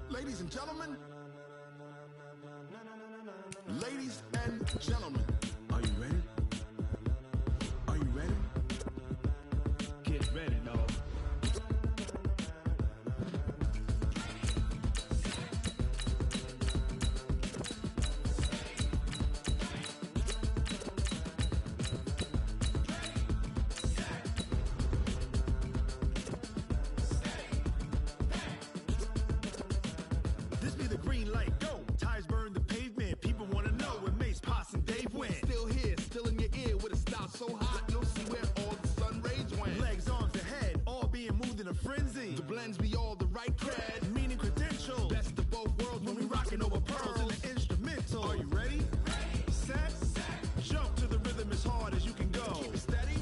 Ladies and gentlemen, ladies and gentlemen, are you ready? Are you ready? Get ready, dog. This be the green light, go. Tires burn the pavement. People want to know where Mace, Potts, and Dave went. Still here, still in your ear with a style so hot, you'll see where all the sun rays went. Legs, arms, and head, all being moved in a frenzy. The blends be all the right cred, meaning credentials. Best of both worlds when we rocking over pearls in the instrumental. Are you ready? Set, jump to the rhythm as hard as you can go. Keep it steady,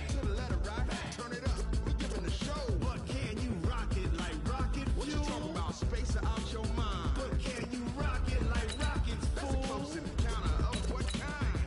to the letter right. Turn it up, we giving the show. But can you rock it like rocket fuel? What you talking about? Space out your mind. But can you rock it like rockets, fool? That's a close encounter of what kind?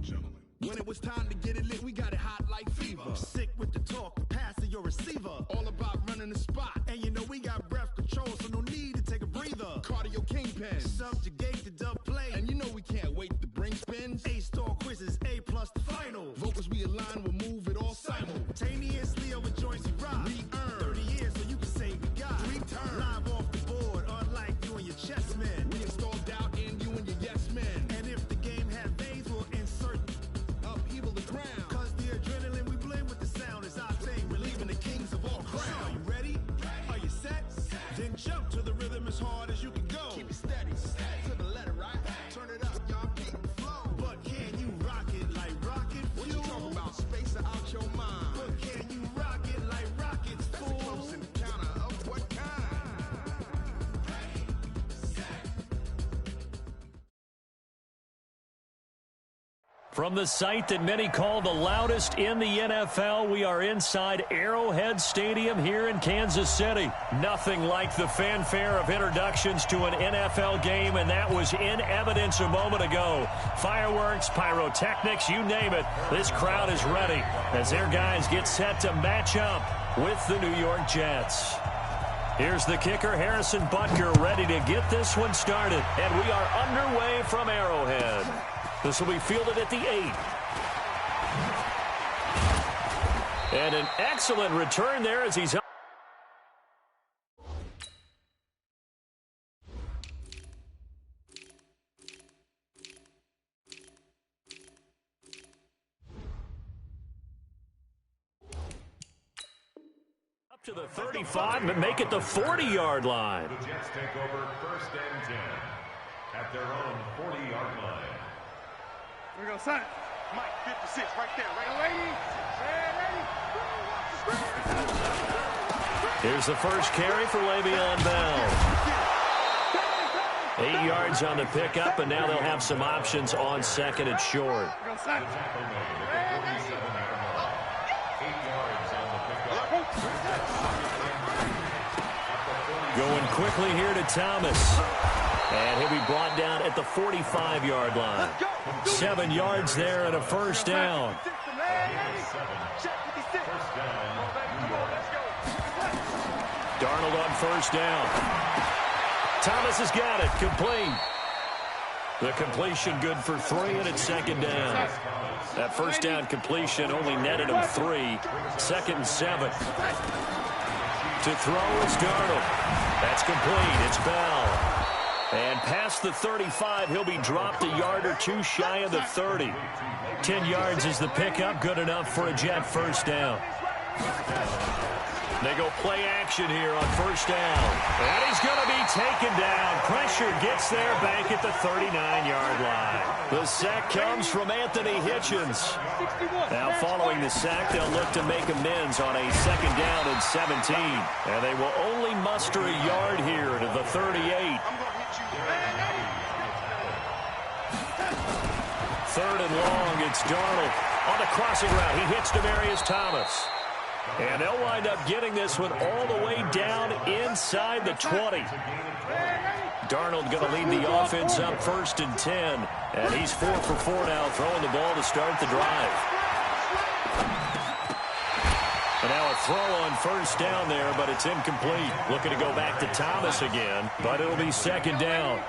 Gentlemen. When it was time to get it lit, we got it hot like fever. Sick with the talk, pass to your receiver. All about running the spot. And you know we got breath control, so no need to take a breather. Cardio kingpin, subjugate the dub play. And you know we can't wait to bring spins. A-star quizzes, A+ the final. Vocals we align, we'll move it all simultaneously over joints we rock. We earn 30 years so you can say we got 3 turns. Live off the board, unlike you and your chess men. We install doubt in you and your yes men. And if the game had veins, we'll insert upheaval the ground. Cause the adrenaline we blend with the sound is our thing. We're leaving the kings of all crowns. Are you ready? Are you set? Then jump to the rhythm as hard as you can go. Keep it steady, to the letter right. Turn it up, y'all keep the flow. But can you rock it like rocket fuel? What you talking about? Space out your mind. But can you rock it like rockets, fool? That's a close encounter of what kind? From the site that many call the loudest in the NFL, we are inside Arrowhead Stadium here in Kansas City. Nothing like the fanfare of introductions to an NFL game, and that was in evidence a moment ago. Fireworks, pyrotechnics, you name it. This crowd is ready as their guys get set to match up with the New York Jets. Here's the kicker, Harrison Butker, ready to get this one started. And we are underway from Arrowhead. This will be fielded at the 8. And an excellent return there as he's up. Up to the 35, but make it the 40-yard line. The Jets take over 1st and 10 at their own 40-yard line. Here we go, son. Mike, 56, right there. Right, lady. Here's the first carry for Le'Veon Bell. 8 yards on the pickup, and now they'll have some options on 2nd and short. The tackle made at the 47-yard line. 8 yards on the pickup. Going quickly here to Thomas. And he'll be brought down at the 45-yard line. 7 yards there and a first down. Darnold on first down. Thomas has got it. Complete. The completion good for 3, and it's 2nd down. That first down completion only netted him 3. 2nd and 7. To throw is Darnold. That's complete. It's Bell. And past the 35, he'll be dropped a yard or 2 shy of the 30. 10 yards is the pickup, good enough for a Jet first down. They go play action here on first down. And he's going to be taken down. Pressure gets there back at the 39-yard line. The sack comes from Anthony Hitchens. Now following the sack, they'll look to make amends on a 2nd down and 17. And they will only muster a yard here to the 38. 3rd and long, it's Darnold on the crossing route. He hits Demaryius Thomas. And they'll wind up getting this one all the way down inside the 20. Darnold going to lead the offense up 1st and 10. And he's 4 for 4 now, throwing the ball to start the drive. And now a throw on 1st down there, but it's incomplete. Looking to go back to Thomas again, but it'll be 2nd down.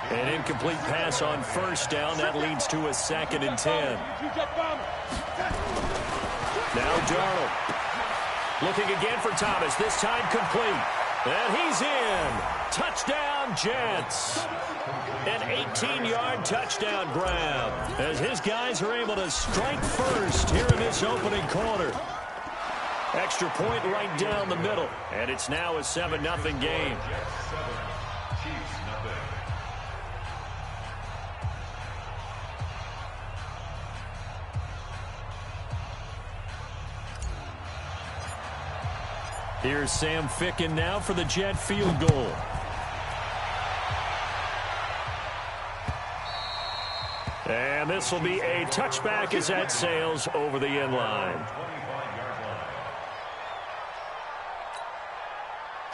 An incomplete pass on 1st down. That leads to a 2nd and 10. Now Darnold. Looking again for Thomas. This time complete. And he's in. Touchdown, Jets. An 18-yard touchdown grab as his guys are able to strike first here in this opening quarter. Extra point right down the middle. And it's now a 7-0 game. Here's Sam Ficken now for the Jet field goal. And this will be a touchback as that sails over the end line.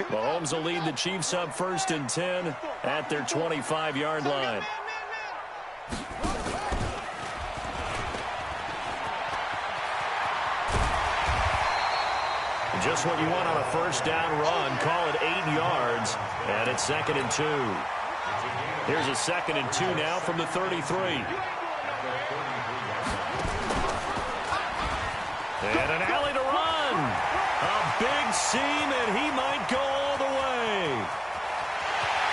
Mahomes will lead the Chiefs up 1st and 10 at their 25-yard line. Just what you want on a 1st down run. Call it 8 yards. And it's 2nd and 2. Here's a 2nd and 2 now from the 33. And an alley to run. A big seam, and he might go all the way.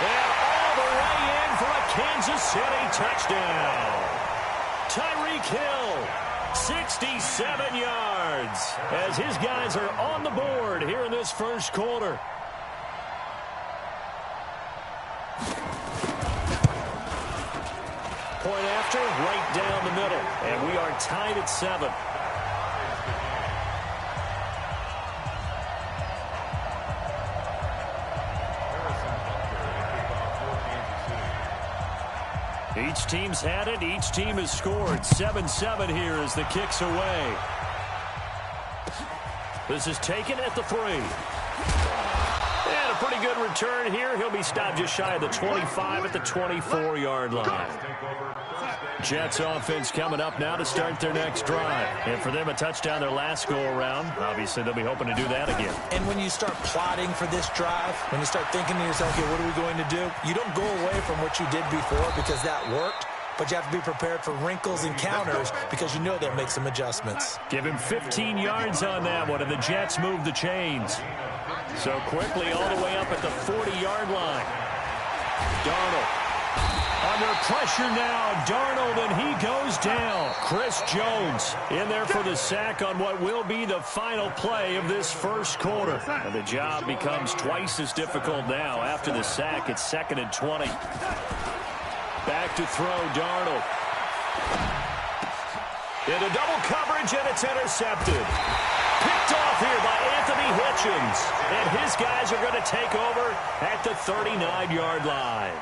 And all the way in for a Kansas City touchdown. Tyreek Hill, 67 yards, as his guys are on the board here in this first quarter. Point after, right down the middle, and we are tied at 7. Each team's had it. Each team has scored. 7-7 here as the kick's away. This is taken at the 3. And a pretty good return here. He'll be stopped just shy of the 25 at the 24-yard line. Jets offense coming up now to start their next drive. And for them, a touchdown their last go-around. Obviously, they'll be hoping to do that again. And when you start plotting for this drive, when you start thinking to yourself, okay, what are we going to do? You don't go away from what you did before because that worked. But you have to be prepared for wrinkles and counters because you know they'll make some adjustments. Give him 15 yards on that one, and the Jets move the chains. So quickly all the way up at the 40-yard line. Darnold. Under pressure now, Darnold, and he goes down. Chris Jones in there for the sack on what will be the final play of this first quarter. And the job becomes twice as difficult now. After the sack, it's 2nd and 20. Back to throw, Darnold. Into double coverage, and it's intercepted. Picked off here by Anthony Hitchens. And his guys are going to take over at the 39-yard line.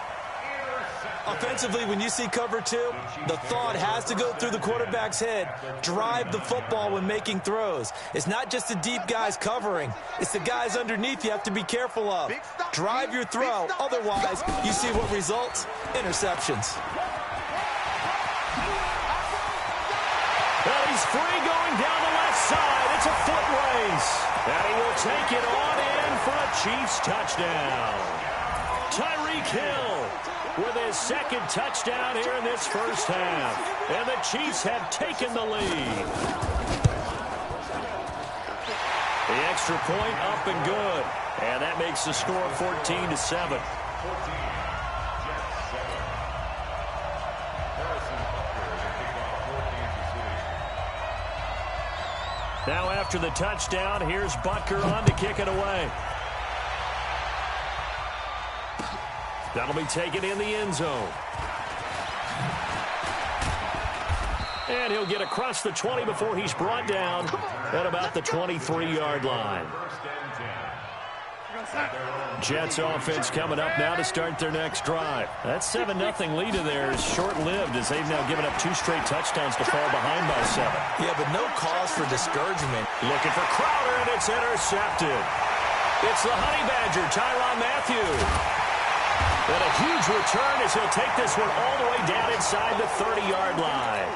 Offensively, when you see cover 2, the thought has to go through the quarterback's head. Drive the football when making throws. It's not just the deep guys covering. It's the guys underneath you have to be careful of. Drive your throw. Otherwise, you see what results? Interceptions. Well, he's free going down the left side. It's a foot race. And he will take it on in for a Chiefs touchdown. Tyreek Hill with his 2nd touchdown here in this first half. And the Chiefs have taken the lead. The extra point up and good. And that makes the score 14-7. Now after the touchdown, here's Butker on to kick it away. That'll be taken in the end zone. And he'll get across the 20 before he's brought down at about the 23-yard line. Jets offense coming up now to start their next drive. That 7-0 lead of theirs short-lived as they've now given up 2 straight touchdowns to fall behind by 7. Yeah, but no cause for discouragement. Looking for Crowder, and it's intercepted. It's the Honey Badger, Tyrann Mathieu. And a huge return as he'll take this one all the way down inside the 30-yard line.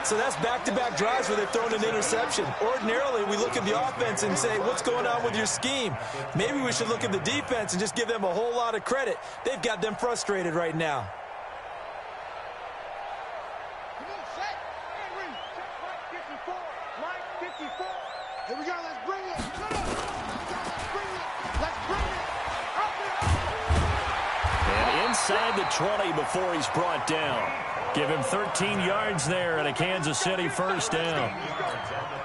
So that's back-to-back drives where they've thrown an interception. Ordinarily, we look at the offense and say, what's going on with your scheme? Maybe we should look at the defense and just give them a whole lot of credit. They've got them frustrated right now. Come on, set. And read. Mike 54. Mike 54. Here we go. Let's bring it. Shut up. Let's bring it. Let's bring it. Up it. And inside the 20 before he's brought down. Give him 13 yards there and a Kansas City first down.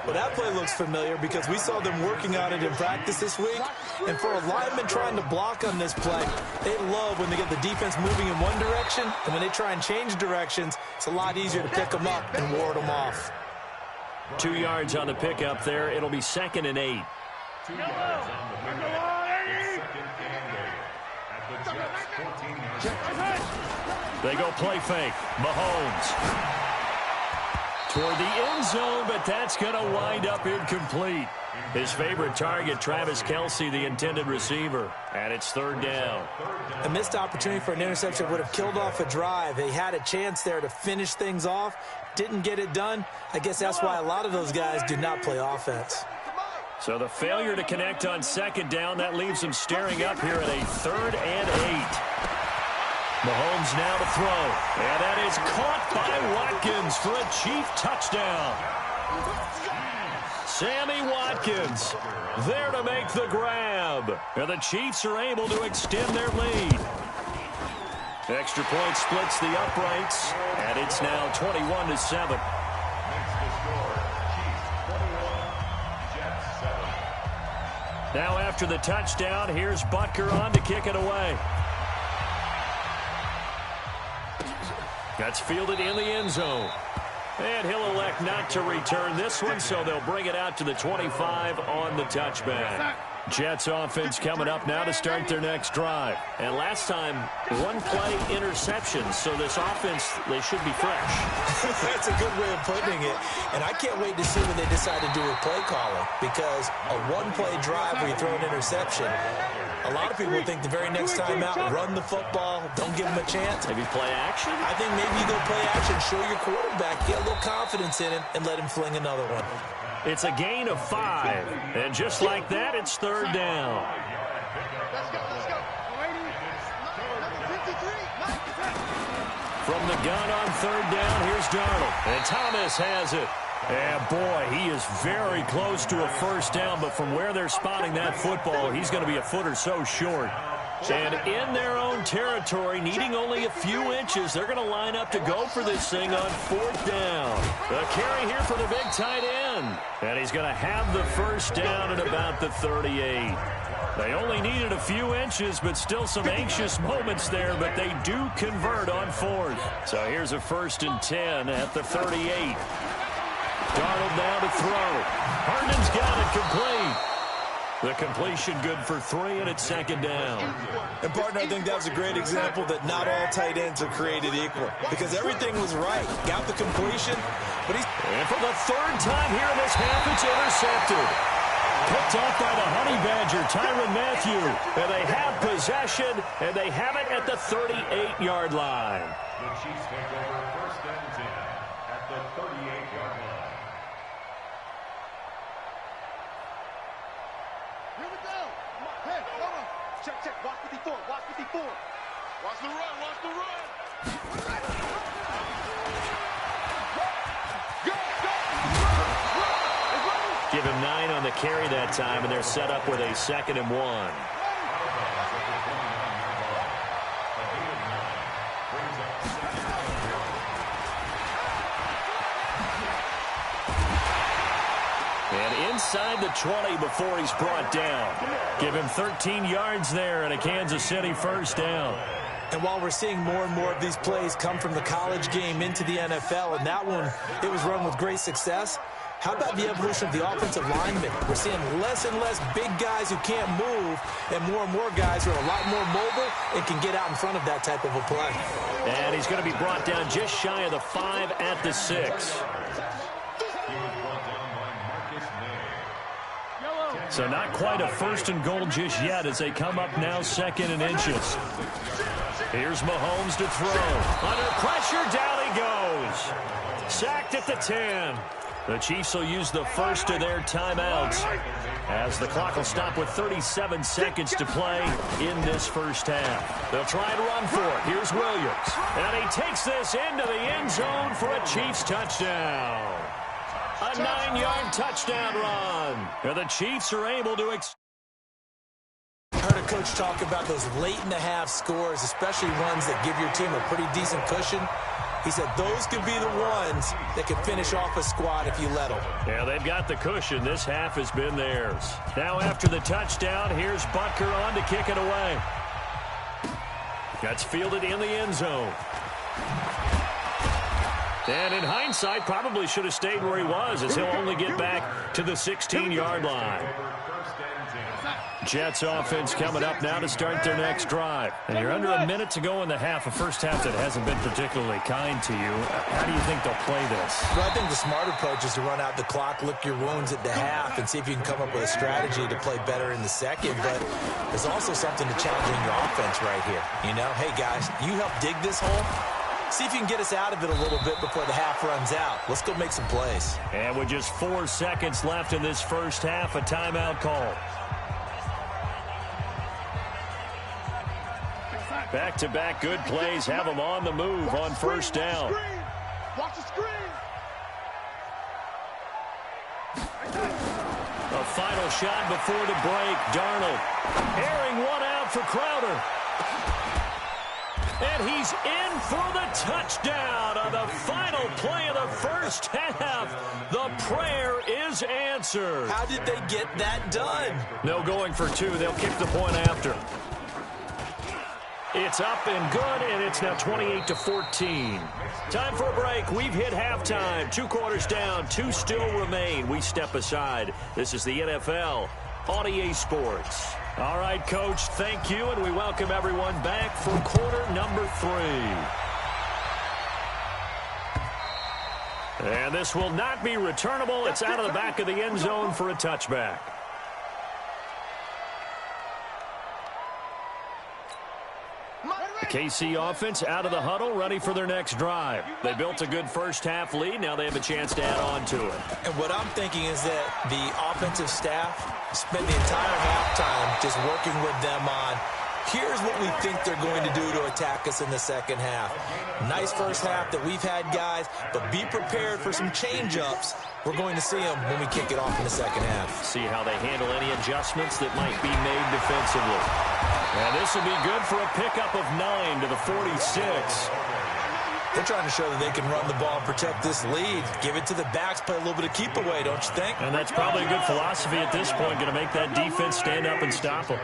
Well, that play looks familiar because we saw them working on it in practice this week. And for a lineman trying to block on this play, they love when they get the defense moving in one direction. And when they try and change directions, it's a lot easier to pick them up and ward them off. 2 yards on the pickup there. It'll be 2nd and 8. 2 yards on the pickup. 2nd and 8. At the Jets' 14-yard line. They go play fake. Mahomes toward the end zone, but that's going to wind up incomplete. His favorite target, Travis Kelce, the intended receiver. And it's 3rd down. A missed opportunity for an interception would have killed off a drive. They had a chance there to finish things off. Didn't get it done. I guess that's why a lot of those guys do not play offense. So the failure to connect on 2nd down, that leaves them staring up here at a 3rd and 8. Mahomes now to throw. And that is caught by Watkins for a Chief touchdown. Sammy Watkins there to make the grab. And the Chiefs are able to extend their lead. Extra point splits the uprights. And it's now 21-7. Makes the score. Chiefs 21, Jets 7. Now after the touchdown, here's Butker on to kick it away. That's fielded in the end zone. And he'll elect not to return this one, so they'll bring it out to the 25 on the touchback. Jets offense coming up now to start their next drive. And last time, 1-play interception, so this offense, they should be fresh. That's a good way of putting it. And I can't wait to see what they decide to do with play calling, because a 1-play drive where you throw an interception, a lot of people think the very next time out, run the football, don't give them a chance. Maybe play action? I think maybe you go play action, show your quarterback, get a little confidence in him, and let him fling another one. It's a gain of 5. And just like that, it's 3rd down. Let's go. Let's go. Number 53. From the gun on 3rd down, here's Darnold. And Thomas has it. And boy, he is very close to a first down, but from where they're spotting that football, he's going to be a foot or so short. And in their own territory, needing only a few inches, they're going to line up to go for this thing on 4th down. A carry here for the big tight end. And he's going to have the first down at about the 38. They only needed a few inches, but still some anxious moments there, but they do convert on 4th. So here's a 1st and 10 at the 38. Darnold now to throw. Herndon's got it complete. The completion good for 3, and it's 2nd down. And, partner, I think that was a great example that not all tight ends are created equal, because everything was right. Got the completion, but he's... And for the 3rd time here in this half, it's intercepted. Picked off by the Honey Badger, Tyrann Mathieu. And they have possession, and they have it at the 38-yard line. The Chiefs take over 1st and 10 at the 38-yard line. Here we go. Come on. Hey, hold on. Check. Watch 54. Watch 54. Watch the run. Watch the run. Give him 9 on the carry that time, and they're set up with a 2nd and 1. And inside the 20 before he's brought down. Give him 13 yards there and a Kansas City first down. And while we're seeing more and more of these plays come from the college game into the NFL, and that one, it was run with great success, How about the evolution of the offensive linemen? We're seeing less and less big guys who can't move and more guys who are a lot more mobile and can get out in front of that type of a play. And he's going to be brought down just shy of the 5 at the 6. So not quite a 1st and goal just yet as they come up now 2nd and inches. Here's Mahomes to throw. Under pressure, down he goes. Sacked at the 10. The Chiefs will use the first of their timeouts as the clock will stop with 37 seconds to play in this first half. They'll try and run for it. Here's Williams. And he takes this into the end zone for a Chiefs touchdown. A 9-yard touchdown run. And the Chiefs are able to I heard a coach talk about those late-in-the-half scores, especially ones that give your team a pretty decent cushion. He said those could be the ones that can finish off a squad if you let them. Yeah, they've got the cushion. This half has been theirs. Now after the touchdown, here's Butker on to kick it away. That's fielded in the end zone. And in hindsight, probably should have stayed where he was as he'll only get back to the 16-yard line. Jets offense coming up now to start their next drive. And you're under a minute to go in the half, a first half that hasn't been particularly kind to you. How do you think they'll play this? Well, I think the smart approach is to run out the clock, lick your wounds at the half, and see if you can come up with a strategy to play better in the second. But there's also something to challenging your offense right here. You know, hey, guys, you help dig this hole. See if you can get us out of it a little bit before the half runs out. Let's go make some plays. And with just 4 seconds left in this first half, a timeout call. Back-to-back good plays have them on the move on first down. Watch the screen. A final shot before the break. Darnold airing one out for Crowder. And he's in for the touchdown on the final play of the first half. The prayer is answered. How did they get that done? No going for 2. They'll kick the point after. It's up and good, and it's now 28-14. Time for a break. We've hit halftime. 2 quarters down, 2 still remain. We step aside. This is the NFL on EA Sports. All right, Coach, thank you, and we welcome everyone back for quarter number 3. And this will not be returnable. It's out of the back of the end zone for a touchback. The KC offense out of the huddle, ready for their next drive. They built a good first half lead. Now they have a chance to add on to it. And what I'm thinking is that the offensive staff spent the entire halftime just working with them on, here's what we think they're going to do to attack us in the second half. Nice first half that we've had, guys, but be prepared for some change-ups. We're going to see them when we kick it off in the second half. See how they handle any adjustments that might be made defensively. And this will be good for a pickup of 9 to the 46. They're trying to show that they can run the ball and protect this lead. Give it to the backs, play a little bit of keep away, don't you think? And that's probably a good philosophy at this point, going to make that defense stand up and stop them.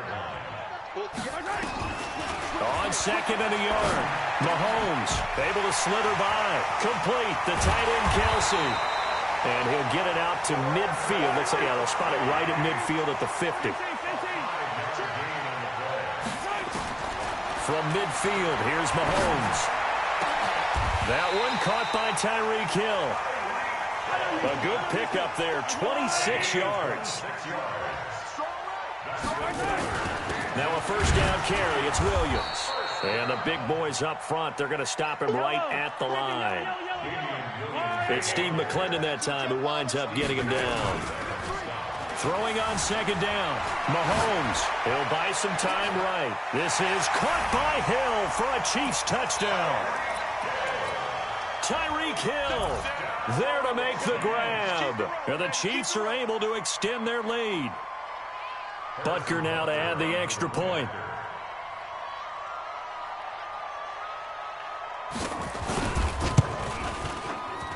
On 2nd and a yard, Mahomes able to slither by. Complete, the tight end Kelsey. And he'll get it out to midfield. They'll spot it right at midfield at the 50. From midfield, here's Mahomes. That one caught by Tyreek Hill. A good pickup there, 26 yards. Now a first down carry, it's Williams. And the big boys up front, they're going to stop him right at the line. It's Steve McClendon that time who winds up getting him down. Throwing on 2nd down, Mahomes. He'll buy some time right. This is caught by Hill for a Chiefs touchdown. Tyreek Hill there to make the grab. And the Chiefs are able to extend their lead. Butker now to add the extra point.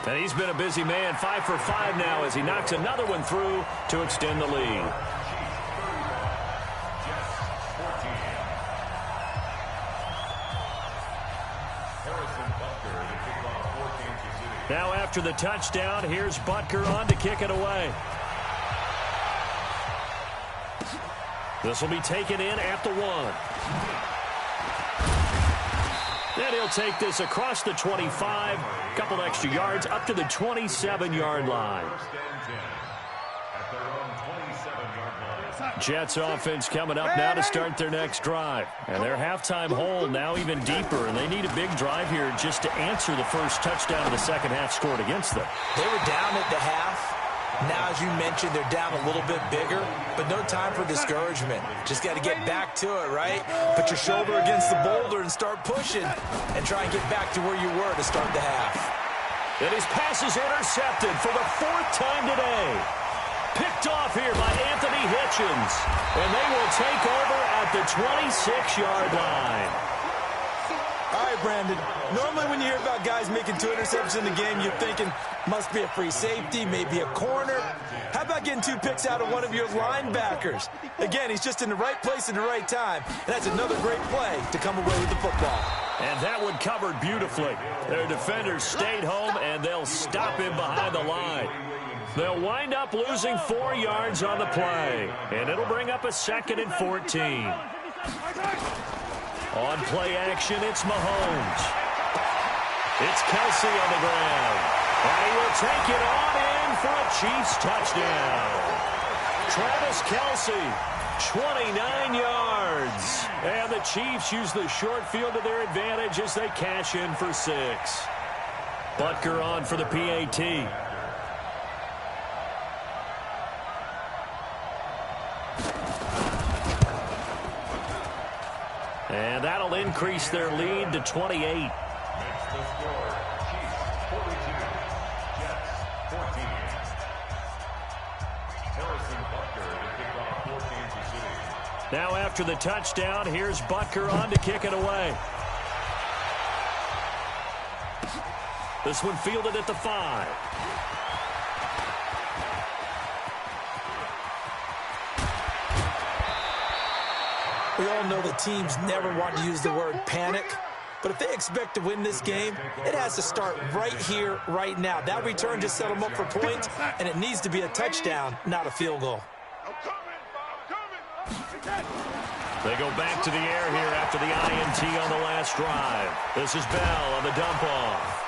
And he's been a busy man, 5 for 5 now as he knocks another one through to extend the lead. Now after the touchdown, here's Butker on to kick it away. This will be taken in at the 1. Then he'll take this across the 25, a couple extra yards up to the 27-yard line. Jets offense coming up now to start their next drive. And their halftime hole now even deeper, and they need a big drive here just to answer the first touchdown of the second half scored against them. They were down at the half. Now, as you mentioned, they're down a little bit bigger, but no time for discouragement. Just got to get back to it, right? Put your shoulder against the boulder and start pushing and try and get back to where you were to start the half. And his pass is intercepted for the 4th time today. Picked off here by Anthony Hitchens. And they will take over at the 26-yard line. All right, Brandon. Normally when you hear about guys making 2 interceptions in the game, you're thinking must be a free safety, maybe a corner. How about getting 2 picks out of one of your linebackers? Again, he's just in the right place at the right time. And that's another great play to come away with the football. And that one covered beautifully. Their defenders stayed home, and they'll stop him behind the line. They'll wind up losing 4 yards on the play, and it'll bring up a 2nd and 14. On play action, it's Mahomes. It's Kelsey on the ground. And he will take it on in for a Chiefs touchdown. Travis Kelsey, 29 yards. And the Chiefs use the short field to their advantage as they cash in for 6. Butker on for the PAT. And that'll increase their lead to 28. Makes the score Chiefs 42, Jets 14. Harrison Butker to kick off for Kansas City. Now after the touchdown, here's Butker on to kick it away. This one fielded at the 5. We all know that teams never want to use the word panic, but if they expect to win this game, it has to start right here, right now. That return just set them up for points, and it needs to be a touchdown, not a field goal. They go back to the air here after the INT on the last drive. This is Bell on the dump off.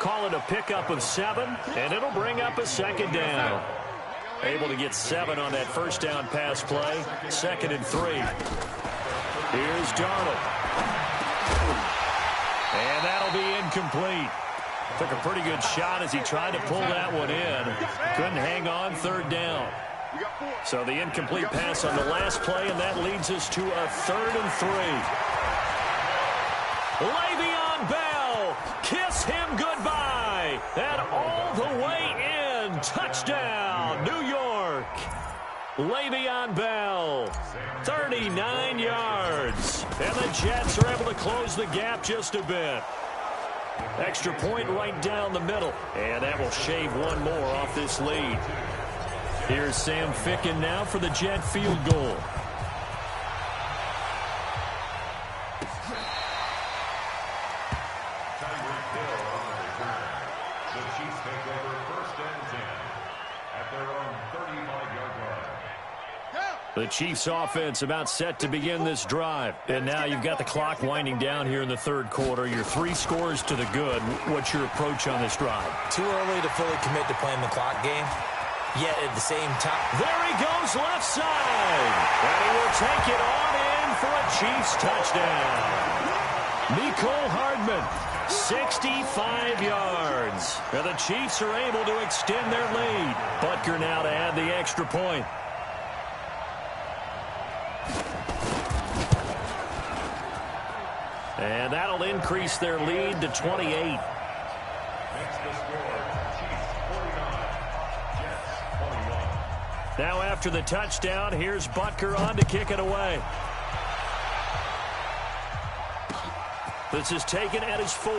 Call it a pickup of 7, and it'll bring up a 2nd down. Able to get 7 on that first down pass play. 2nd and 3. Here's Darnold. And that'll be incomplete. Took a pretty good shot as he tried to pull that one in. Couldn't hang on 3rd down. So the incomplete pass on the last play, and that leads us to a 3rd and 3. Le'Veon Bell, kiss him goodbye. And all the way in. Touchdown, New York. Le'Veon Bell, 39 yards. And the Jets are able to close the gap just a bit. Extra point right down the middle. And that will shave one more off this lead. Here's Sam Ficken now for the Jet field goal. The Chiefs offense about set to begin this drive. And now you've got the clock winding down here in the 3rd quarter. Your 3 scores to the good. What's your approach on this drive? Too early to fully commit to playing the clock game. Yet at the same time, there he goes left side. And he will take it on in for a Chiefs touchdown. Mecole Hardman, 65 yards. And the Chiefs are able to extend their lead. Butker now to add the extra point. And that'll increase their lead to 28. Now after the touchdown, here's Butker on to kick it away. This is taken at his 4.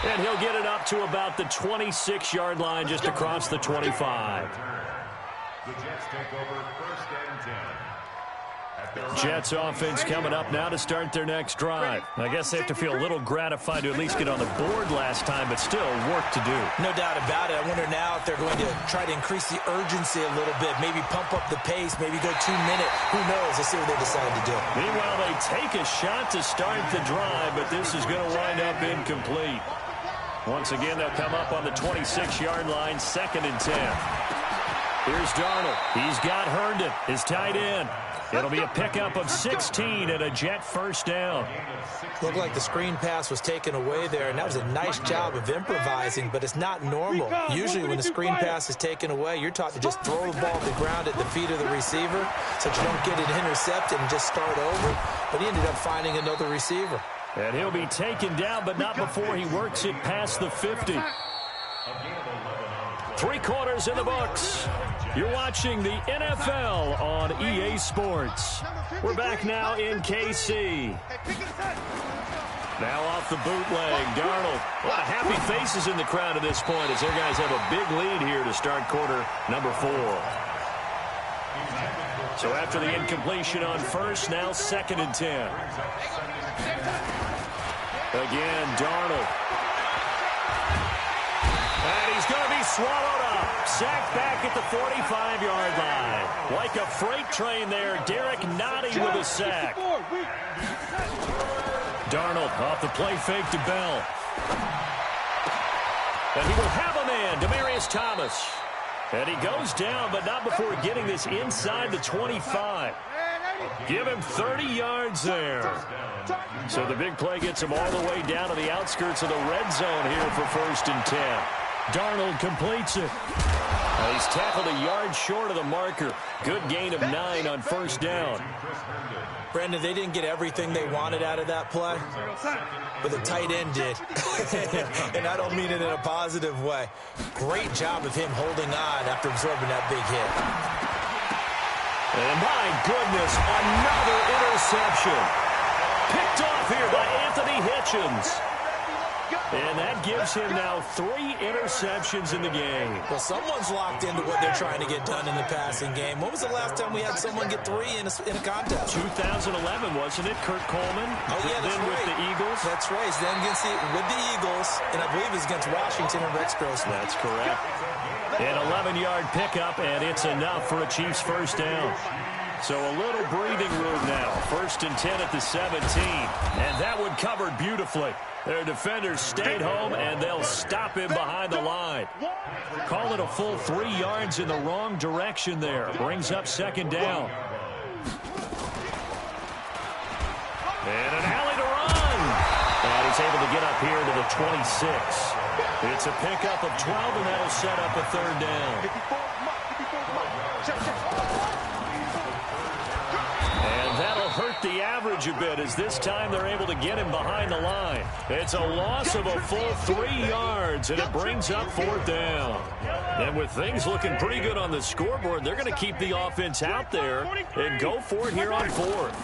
And he'll get it up to about the 26-yard line just across the 25. The Jets take over 1st and 10. Jets offense coming up now to start their next drive. I guess they have to feel a little gratified to at least get on the board last time, but still work to do. No doubt about it. I wonder now if they're going to try to increase the urgency a little bit, maybe pump up the pace, maybe go 2 minutes. Who knows? Let's see what they decide to do. Meanwhile, they take a shot to start the drive, but this is going to wind up incomplete. Once again, they'll come up on the 26-yard line, 2nd and 10. Here's Darnold. He's got Herndon, his tight end. It'll be a pickup of 16 and a Jet first down. Looked like the screen pass was taken away there, and that was a nice job of improvising, but it's not normal. Usually when the screen pass is taken away, you're taught to just throw the ball to the ground at the feet of the receiver so that you don't get it intercepted and just start over. But he ended up finding another receiver. And he'll be taken down, but not before he works it past the 50. 3 quarters in the books. You're watching the NFL on EA Sports. We're back now in KC. Now off the bootleg, Darnold. A lot of happy faces in the crowd at this point as their guys have a big lead here to start quarter number 4. So after the incompletion on first, now 2nd and 10. Again, Darnold. And he's going to be swallowed up. Sacked back at the 45-yard line. Like a freight train there, Derek Nottie with a sack. Darnold off the play fake to Bell. And he will have a man, Demaryius Thomas. And he goes down, but not before getting this inside the 25. Give him 30 yards there. So the big play gets him all the way down to the outskirts of the red zone here for 1st and 10. Darnold completes it. He's tackled a yard short of the marker. Good gain of 9 on 1st down. Brandon, they didn't get everything they wanted out of that play, but the tight end did. And I don't mean it in a positive way. Great job of him holding on after absorbing that big hit. And my goodness, another interception. Picked off here by Anthony Hitchens. And that gives him now 3 interceptions in the game. Well, someone's locked into what they're trying to get done in the passing game. When was the last time we had someone get 3 in a contest? 2011, wasn't it? Kurt Coleman. Oh, yeah, that's then right. with the Eagles. That's right. Then with the Eagles, and I believe it's against Washington and Rex Grossman. That's correct. An 11-yard pickup, and it's enough for a Chiefs first down. So a little breathing room now. 1st and 10 at the 17. And that one covered beautifully. Their defenders stayed home, and they'll stop him behind the line. Call it a full 3 yards in the wrong direction there. Brings up 2nd down. And an alley to run. And he's able to get up here to the 26. It's a pickup of 12, and that'll set up a 3rd down. And that'll hurt the average a bit as this time they're able to get him behind the line. It's a loss of a full 3 yards, and it brings up 4th down. And with things looking pretty good on the scoreboard, they're going to keep the offense out there and go for it here on 4th.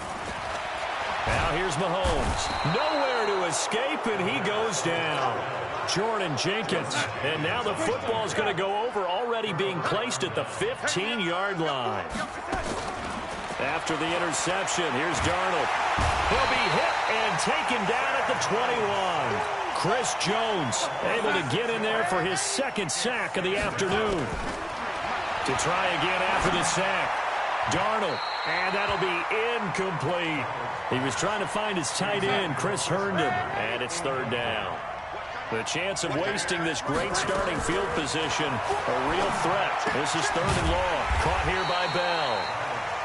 Now here's Mahomes. Nowhere to escape, and he goes down. Jordan Jenkins. And now the football is going to go over, already being placed at the 15-yard line. After the interception, here's Darnold. He'll be hit and taken down at the 21. Chris Jones able to get in there for his 2nd sack of the afternoon. To try again after the sack. Darnold, and that'll be incomplete. He was trying to find his tight end, Chris Herndon, and it's 3rd down. The chance of wasting this great starting field position, a real threat. This is 3rd and long. Caught here by Bell.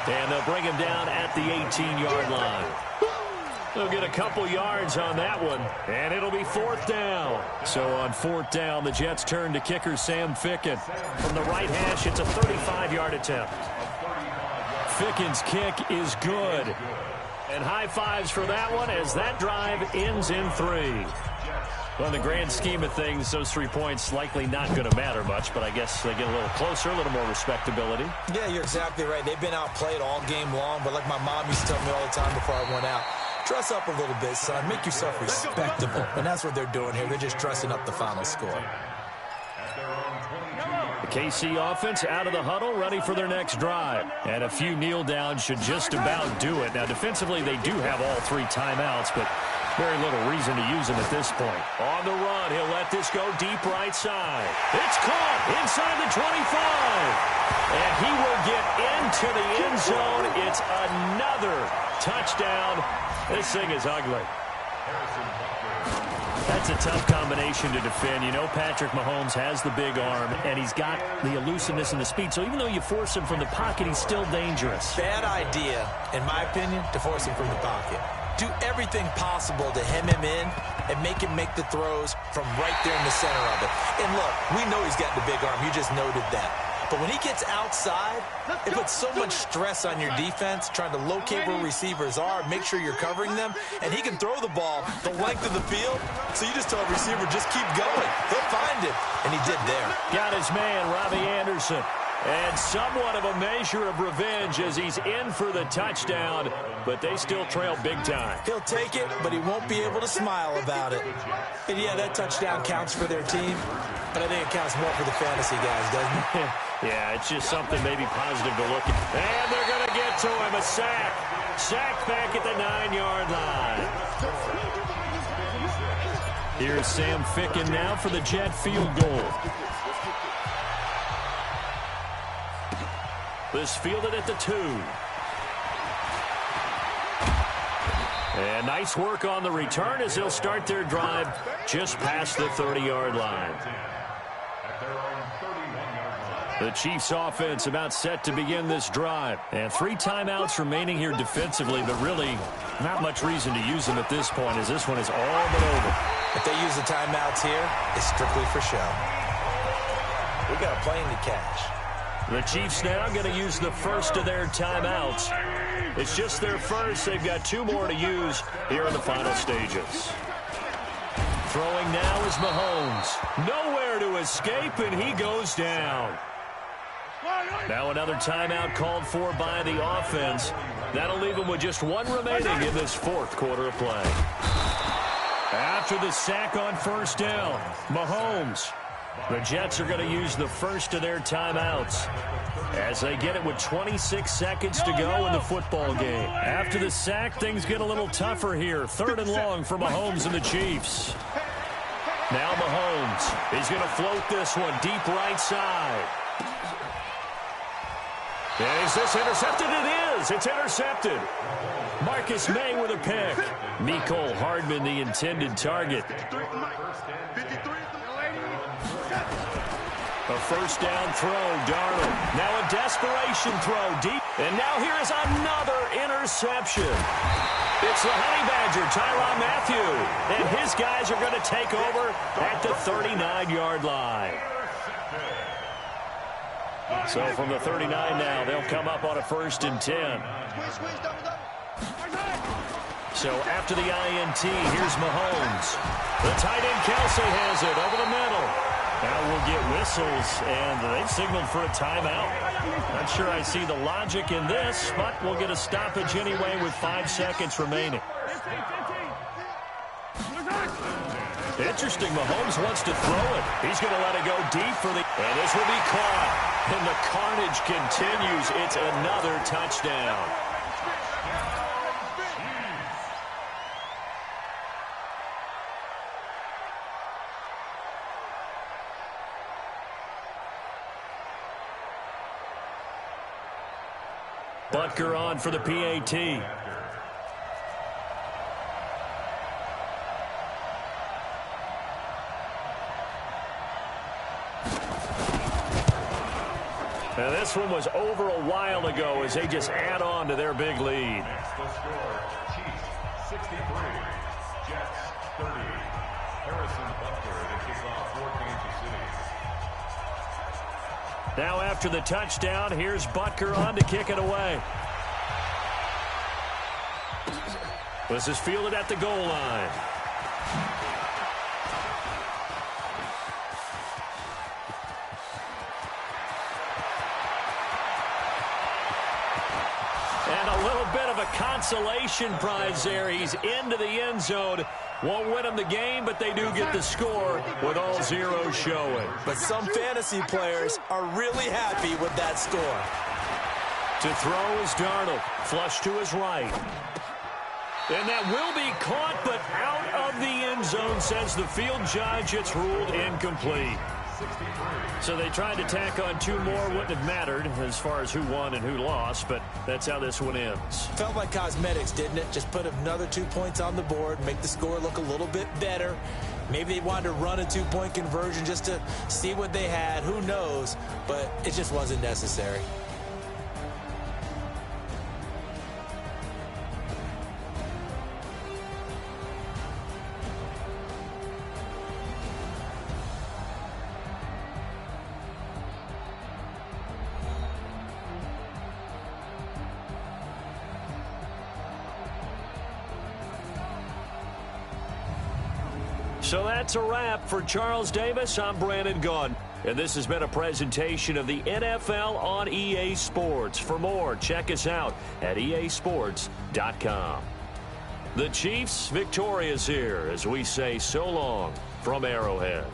And they'll bring him down at the 18-yard line. They'll get a couple yards on that one, and it'll be 4th down. So on 4th down, the Jets turn to kicker Sam Ficken. From the right hash, it's a 35-yard attempt. Ficken's kick is good. And high fives for that one as that drive ends in 3. Well, in the grand scheme of things, those 3 points likely not going to matter much, but I guess they get a little closer, a little more respectability. Yeah, you're exactly right. They've been outplayed all game long, but like my mom used to tell me all the time before I went out, dress up a little bit, son. Make yourself respectable. And that's what they're doing here. They're just dressing up the final score. The KC offense out of the huddle, ready for their next drive. And a few kneel downs should just about do it. Now, defensively, they do have all 3 timeouts, but very little reason to use them at this point. On the run, he'll let this go deep right side. It's caught inside the 25. And he will get into the end zone. It's another touchdown. This thing is ugly. That's a tough combination to defend. You know Patrick Mahomes has the big arm, and he's got the elusiveness and the speed. So even though you force him from the pocket, he's still dangerous. Bad idea, in my opinion, to force him from the pocket. Do everything possible to hem him in and make him make the throws from right there in the center of it. And look, we know he's got the big arm. You just noted that. But when he gets outside, it puts so much stress on your defense, trying to locate where receivers are, make sure you're covering them, and he can throw the ball the length of the field. So you just tell a receiver, just keep going. He'll find it, and he did there. Got his man, Robbie Anderson. And somewhat of a measure of revenge as he's in for the touchdown, but they still trail big time. He'll take it, but he won't be able to smile about it. And yeah, that touchdown counts for their team, but I think it counts more for the fantasy guys, doesn't it? Yeah, it's just something maybe positive to look at. And they're going to get to him, a sack. Sacked back at the 9-yard line. Here's Sam Ficken now for the Jet field goal. This fielded at the 2. And nice work on the return as they'll start their drive just past the 30-yard line. The Chiefs offense about set to begin this drive. And 3 timeouts remaining here defensively, but really not much reason to use them at this point as this one is all but over. If they use the timeouts here, it's strictly for show. We got a plane to catch. The Chiefs now going to use the first of their timeouts. It's just their first. They've got 2 more to use here in the final stages. Throwing now is Mahomes. Nowhere to escape, and he goes down. Now another timeout called for by the offense. That'll leave them with just 1 remaining in this 4th quarter of play. After the sack on first down, Mahomes. The Jets are going to use the first of their timeouts as they get it with 26 seconds to go in the football game. After the sack, things get a little tougher here. 3rd and long for Mahomes and the Chiefs. Now Mahomes. He's going to float this one deep right side. And is this intercepted? It is. It's intercepted. Marcus May with a pick. Mecole Hardman, the intended target. A first down throw, Darnold. Now a desperation throw deep. And now here is another interception. It's the Honey Badger, Tyrann Mathieu. And his guys are going to take over at the 39-yard line. So from the 39 now, they'll come up on a 1st and 10. So after the INT, here's Mahomes. The tight end Kelsey has it over the middle. Now we'll get whistles, and they've signaled for a timeout. Not sure I see the logic in this, but we'll get a stoppage anyway with 5 seconds remaining. Interesting, Mahomes wants to throw it. He's going to let it go deep for the... And this will be caught. And the carnage continues. It's another touchdown. Butker on for the PAT. Now this one was over a while ago as they just add on to their big lead. That's the score. Chiefs 63, Jets 30. Harrison Butker to kick off for Kansas City. Now after the touchdown, here's Butker on to kick it away. This is fielded at the goal line. And a little bit of a consolation prize there. He's into the end zone. Won't win them the game, but they do get the score with all zeros showing. But some fantasy players are really happy with that score. To throw is Darnold. Flush to his right. And that will be caught, but out of the end zone, says the field judge. It's ruled incomplete. So they tried to tack on 2 more. Wouldn't have mattered as far as who won and who lost, but that's how this one ends. Felt like cosmetics, didn't it? Just put another 2 points on the board, make the score look a little bit better. Maybe they wanted to run a 2-point conversion just to see what they had. Who knows? But it just wasn't necessary. So that's a wrap for Charles Davis. I'm Brandon Gunn, and this has been a presentation of the NFL on EA Sports. For more, check us out at easports.com. The Chiefs victorious here as we say so long from Arrowhead.